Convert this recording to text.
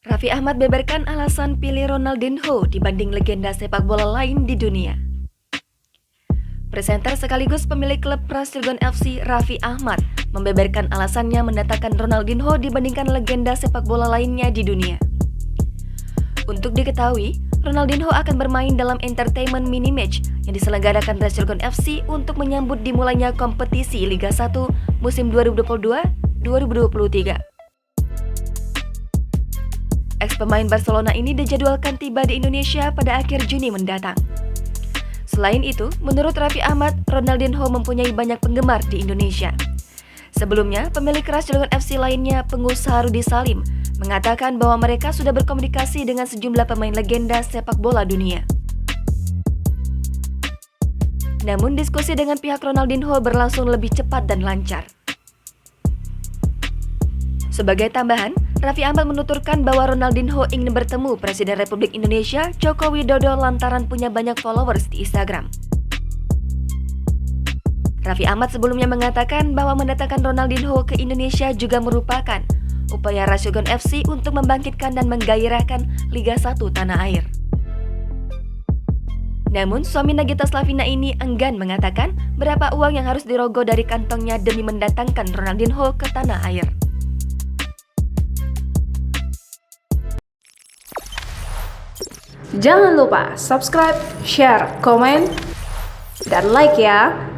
Raffi Ahmad beberkan alasan pilih Ronaldinho dibanding legenda sepak bola lain di dunia. Presenter sekaligus pemilik klub Pras Cilegon FC, Raffi Ahmad, membeberkan alasannya mendatangkan Ronaldinho dibandingkan legenda sepak bola lainnya di dunia. Untuk diketahui, Ronaldinho akan bermain dalam entertainment mini match yang diselenggarakan Pras Cilegon FC untuk menyambut dimulainya kompetisi Liga 1 musim 2022-2023. Ex-pemain Barcelona ini dijadwalkan tiba di Indonesia pada akhir Juni mendatang. Selain itu, menurut Raffi Ahmad, Ronaldinho mempunyai banyak penggemar di Indonesia. Sebelumnya, pemilik Pras Cilegon FC lainnya, pengusaha Rudi Salim, mengatakan bahwa mereka sudah berkomunikasi dengan sejumlah pemain legenda sepak bola dunia. Namun, diskusi dengan pihak Ronaldinho berlangsung lebih cepat dan lancar. Sebagai tambahan, Raffi Ahmad menuturkan bahwa Ronaldinho ingin bertemu Presiden Republik Indonesia Joko Widodo lantaran punya banyak followers di Instagram. Raffi Ahmad sebelumnya mengatakan bahwa mendatangkan Ronaldinho ke Indonesia juga merupakan upaya Pras Cilegon FC untuk membangkitkan dan menggairahkan Liga 1 tanah air. Namun, suami Nagita Slavina ini enggan mengatakan berapa uang yang harus dirogoh dari kantongnya demi mendatangkan Ronaldinho ke tanah air. Jangan lupa subscribe, share, komen, dan like ya!